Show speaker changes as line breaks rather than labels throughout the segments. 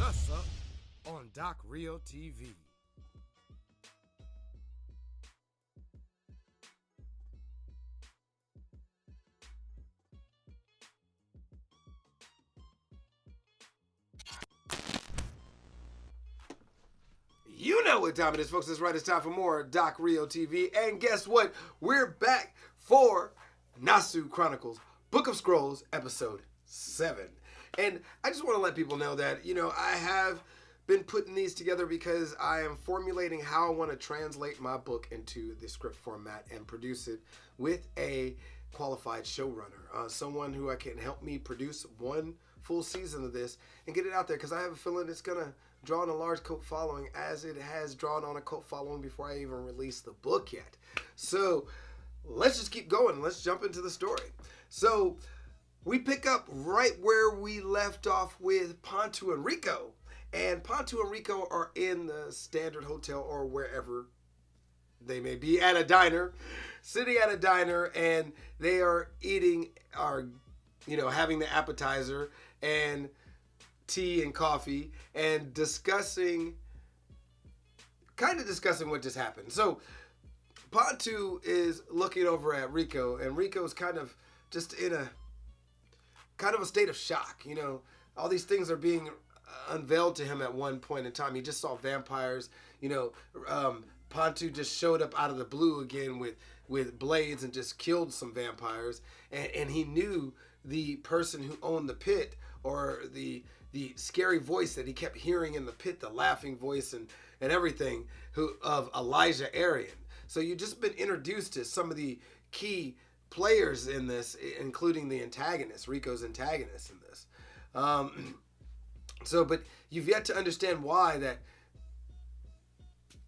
us up on Doc Reo TV. You know what time it is, folks. That's right. It's time for more Doc Reo TV. And guess what? We're back for Nasu Chronicles, Book of Scrolls, Episode 7. And I just want to let people know that, I have been putting these together because I am formulating how I want to translate my book into the script format and produce it with a qualified showrunner, someone who can help me produce one full season of this and get it out there, because I have a feeling it's going to draw on a large cult following, as it has drawn on a cult following before I even released the book yet. So let's just keep going. Let's jump into the story. So we pick up right where we left off with Pontu and Rico. And Pontu and Rico are in the Standard Hotel or wherever they may be, at a diner, sitting at a diner, and they are having the appetizer and tea and coffee and discussing what just happened. So Pontu is looking over at Rico, and Rico's kind of just in a state of shock. All these things are being unveiled to him at one point in time. He just saw vampires. Pontu just showed up out of the blue again with blades and just killed some vampires. And he knew the person who owned the pit, or the scary voice that he kept hearing in the pit, the laughing voice and everything, of Elijah Aryan. So you've just been introduced to some of the key players in this, including the antagonist, Rico's antagonist in this. But you've yet to understand why that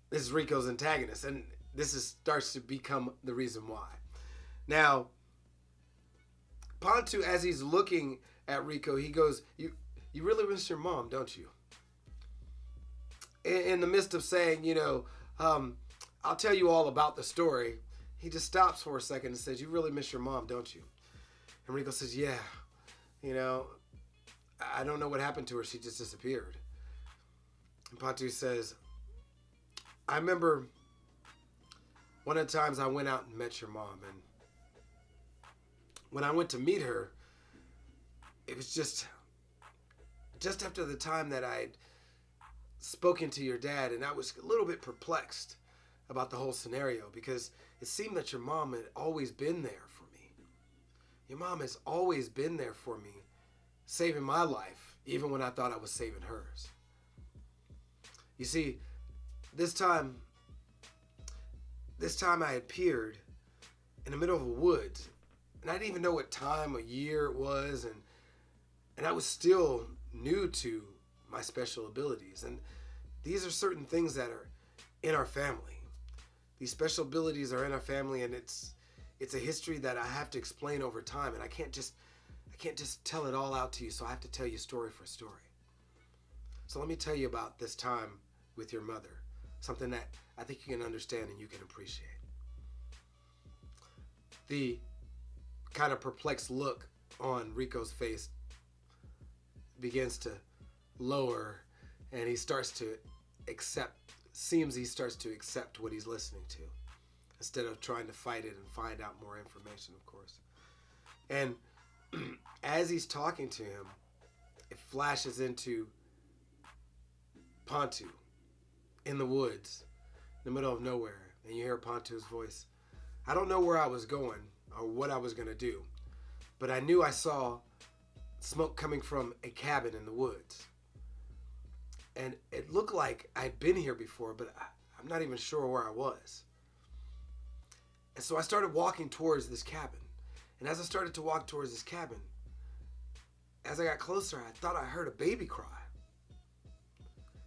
this is Rico's antagonist, and starts to become the reason why. Now, Pontu, as he's looking at Rico, he goes, "You really miss your mom, don't you?" In the midst of saying, "I'll tell you all about the story," he just stops for a second and says, "You really miss your mom, don't you?" And Rico says, "Yeah, I don't know what happened to her. She just disappeared." And Pontu says, "I remember one of the times I went out and met your mom, and when I went to meet her, it was just after the time that I'd spoken to your dad, and I was a little bit perplexed about the whole scenario, because it seemed that your mom had always been there for me. Your mom has always been there for me, saving my life, even when I thought I was saving hers. You see, this time I appeared in the middle of a woods, and I didn't even know what time of year it was, and I was still new to my special abilities. And these are certain things that are in our family. These special abilities are in our family, and it's a history that I have to explain over time, and I can't just tell it all out to you, so I have to tell you story for story. So let me tell you about this time with your mother, something that I think you can understand and you can appreciate." The kind of perplexed look on Rico's face begins to lower, and he starts to accept what he's listening to, instead of trying to fight it and find out more information, of course. And as he's talking to him, it flashes into Pontu in the woods, in the middle of nowhere, and you hear Pontu's voice. "I don't know where I was going or what I was going to do, but I knew I saw smoke coming from a cabin in the woods. And it looked like I'd been here before, but I'm not even sure where I was. And so I started walking towards this cabin. And as I started to walk towards this cabin, as I got closer, I thought I heard a baby cry.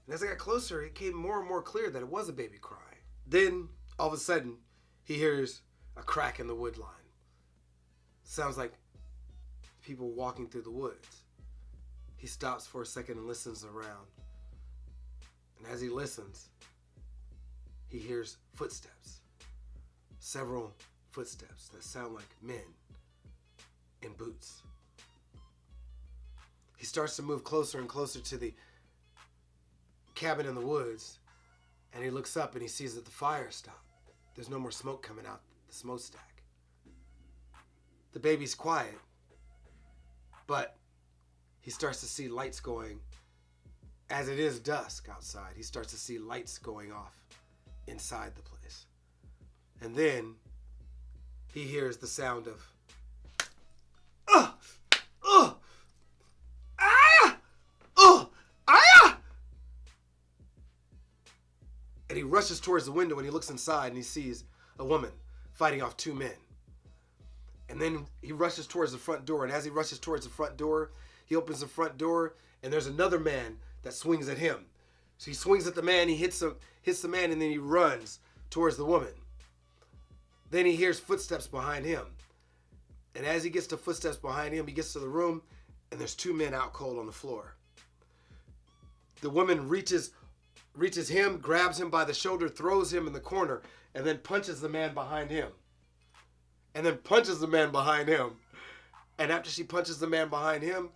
And as I got closer, it became more and more clear that it was a baby cry. Then, all of a sudden, he hears a crack in the wood line. Sounds like people walking through the woods. He stops for a second and listens around. And as he listens, he hears footsteps. Several footsteps that sound like men in boots. He starts to move closer and closer to the cabin in the woods, and he looks up and he sees that the fire stopped. There's no more smoke coming out the smokestack. The baby's quiet, but he starts to see lights going. As it is dusk outside, he starts to see lights going off inside the place. And then he hears the sound of and he rushes towards the window and he looks inside and he sees a woman fighting off two men. And then he rushes towards the front door, and as he rushes towards the front door, he opens the front door and there's another man that swings at him. So he swings at the man, he hits the man, and then he runs towards the woman. Then he hears footsteps behind him. And as he gets to footsteps behind him, he gets to the room, and there's two men out cold on the floor. The woman reaches him, grabs him by the shoulder, throws him in the corner, and then punches the man behind him. And then punches the man behind him. And after she punches the man behind him,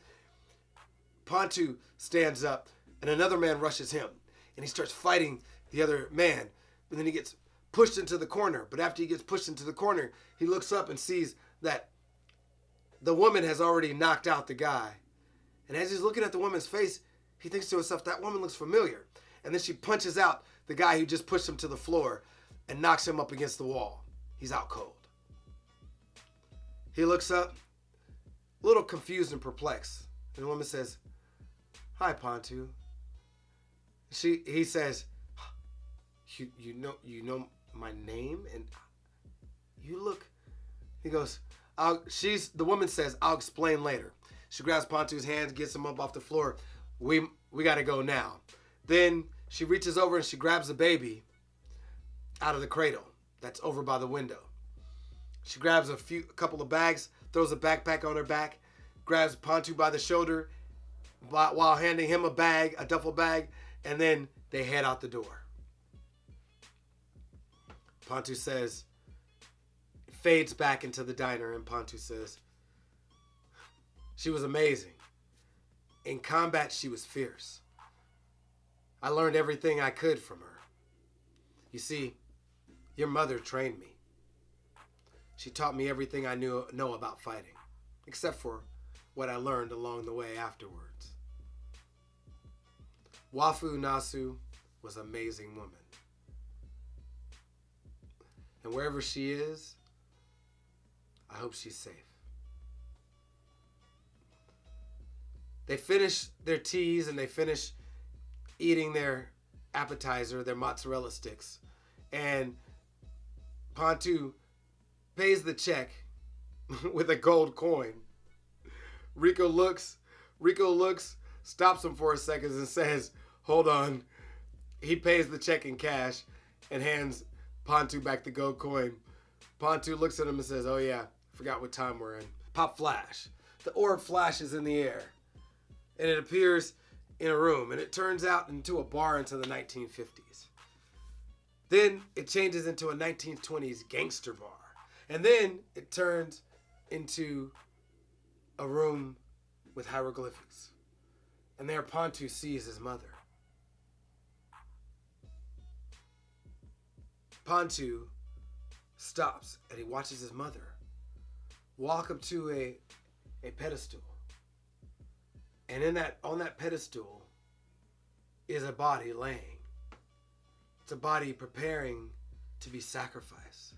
Pontu stands up, and another man rushes him. And he starts fighting the other man. But then he gets pushed into the corner. But after he gets pushed into the corner, he looks up and sees that the woman has already knocked out the guy. And as he's looking at the woman's face, he thinks to himself, that woman looks familiar. And then she punches out the guy who just pushed him to the floor and knocks him up against the wall. He's out cold. He looks up, a little confused and perplexed. And the woman says, "Hi, Pontu." He says, you know my name? And you look. He goes, the woman says, "I'll explain later." She grabs Pontu's hands, gets him up off the floor. We got to go now. Then she reaches over and she grabs the baby out of the cradle that's over by the window. She grabs a couple of bags, throws a backpack on her back, grabs Pontu by the shoulder while handing him a duffel bag, and then they head out the door. Pontu says, it fades back into the diner, and Pontu says, "She was amazing. In combat, she was fierce. I learned everything I could from her. You see, your mother trained me. She taught me everything I know about fighting, except for what I learned along the way afterwards. Wafu Nasu was an amazing woman. And wherever she is, I hope she's safe." They finish their teas and they finish eating their appetizer, their mozzarella sticks. And Pontu pays the check with a gold coin. Rico looks, stops him for a second and says, "Hold on." He pays the check in cash and hands Pontu back the gold coin. Pontu looks at him and says, "Oh yeah, forgot what time we're in." Pop flash. The orb flashes in the air. And it appears in a room. And it turns out into a bar into the 1950s. Then it changes into a 1920s gangster bar. And then it turns into a room with hieroglyphics. And there Pontu sees his mother. Pontu stops and he watches his mother walk up to a pedestal. And on that pedestal is a body laying. It's a body preparing to be sacrificed.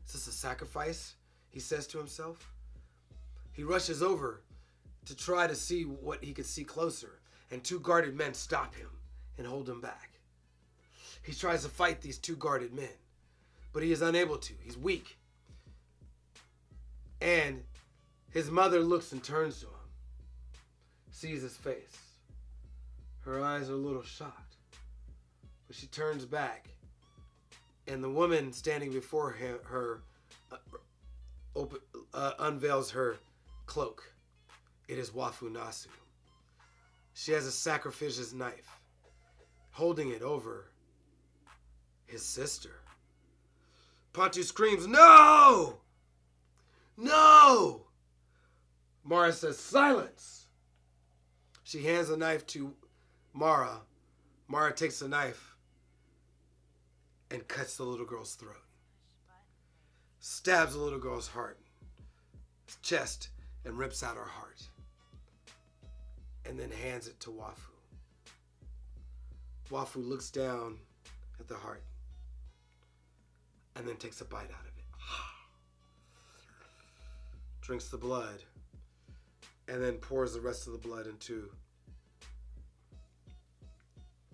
Is this a sacrifice? He says to himself. He rushes over to try to see what he could see closer, and two guarded men stop him and hold him back. He tries to fight these two guarded men, but he is unable to. He's weak. And his mother looks and turns to him, sees his face. Her eyes are a little shocked, but she turns back, and the woman standing before her unveils her cloak. It is Wafu Nasu. She has a sacrificial knife, holding it over his sister. Pontu screams, "No! No!" Mara says, "Silence!" She hands the knife to Mara. Mara takes a knife and cuts the little girl's throat. Stabs the little girl's heart, chest, and rips out her heart. And then hands it to Wafu. Wafu looks down at the heart and then takes a bite out of it. Drinks the blood and then pours the rest of the blood into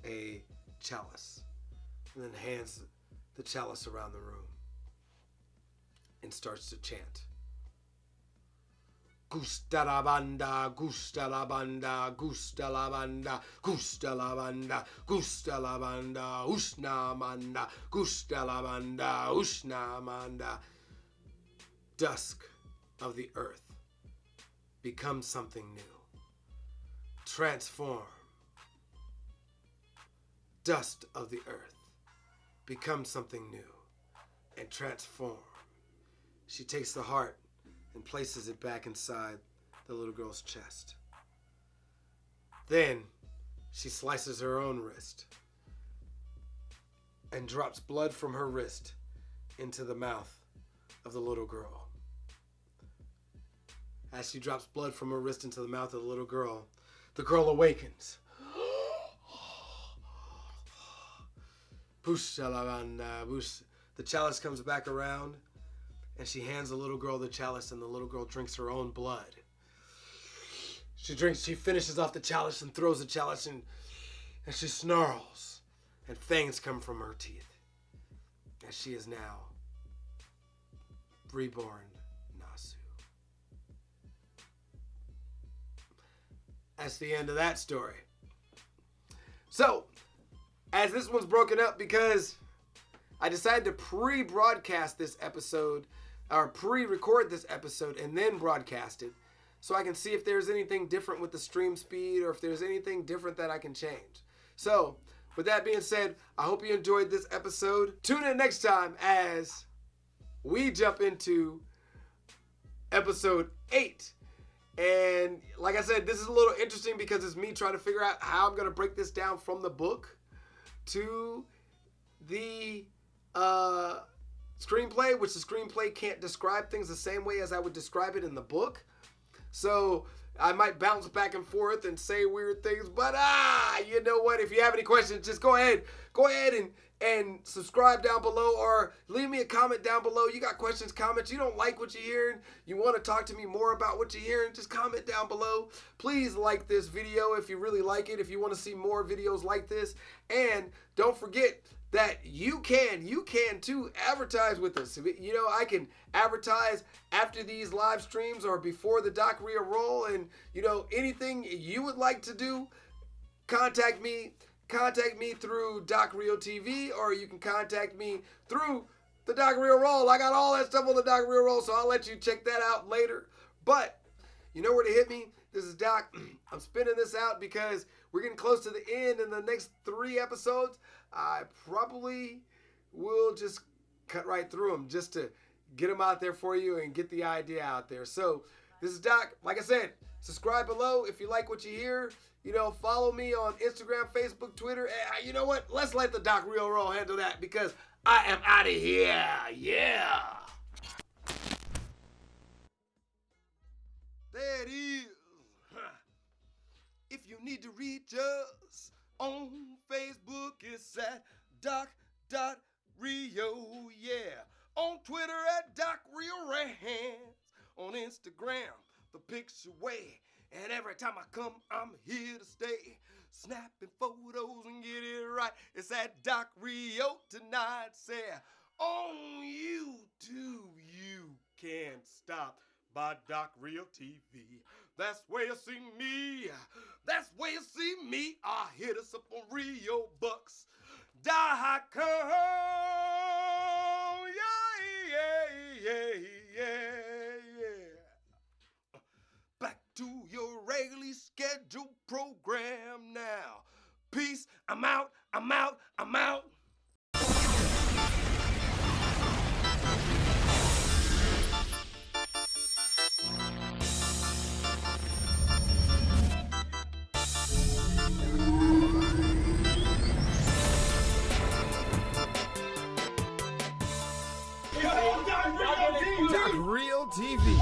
a chalice and then hands the chalice around the room and starts to chant. Gusta la banda, gusta la banda, gusta la banda, gusta la banda, gusta la banda, ushna manda, gusta la banda, ushna manda. Dusk of the earth, become something new. Transform. Dust of the earth, become something new and transform. She takes the heart and places it back inside the little girl's chest. Then she slices her own wrist and drops blood from her wrist into the mouth of the little girl. As she drops blood from her wrist into the mouth of the girl awakens. The chalice comes back around and she hands the little girl the chalice, and the little girl drinks her own blood. She finishes off the chalice and throws the chalice and she snarls, and fangs come from her teeth. As she is now reborn Nasu. That's the end of that story. So, as this one's broken up because I decided to pre-broadcast this episode, or pre-record this episode and then broadcast it, so I can see if there's anything different with the stream speed or if there's anything different that I can change. So, with that being said, I hope you enjoyed this episode. Tune in next time as we jump into episode 8. And like I said, this is a little interesting because it's me trying to figure out how I'm going to break this down from the book to the screenplay, which the screenplay can't describe things the same way as I would describe it in the book. So I might bounce back and forth and say weird things, but you know what? If you have any questions, just go ahead and subscribe down below or leave me a comment down below. You got questions, comments, you don't like what you're hearing, you want to talk to me more about what you're hearing, just comment down below. Please like this video if you really like it, if you want to see more videos like this. And don't forget that you can too advertise with us. You know, I can advertise after these live streams or before the Doc Reo roll, and you know, anything you would like to do, contact me through Doc Reo TV, or you can contact me through the Doc Reo roll. I got all that stuff on the Doc Reo roll, so I'll let you check that out later. But you know where to hit me. This is Doc. I'm spinning this out because we're getting close to the end. In the next 3 episodes, I probably will just cut right through them just to get them out there for you and get the idea out there. So this is Doc. Like I said, subscribe below if you like what you hear. You know, follow me on Instagram, Facebook, Twitter. You know what? Let's let the Doc Reo roll handle that because I am out of here. Yeah. There it is. If you need to reach us on Facebook, it's at doc.reo, yeah. On Twitter at Doc Reo Rants. On Instagram, the picture way. And every time I come, I'm here to stay. Snapping photos and get it right. It's at Doc Reo tonight. Say, on YouTube, you can't stop by Doc Reo TV. That's where you see me. That's where you see me. Hit us up on Reo Bucks. .com. Yeah. Back to your regularly scheduled program now. Peace. I'm out.
real TV.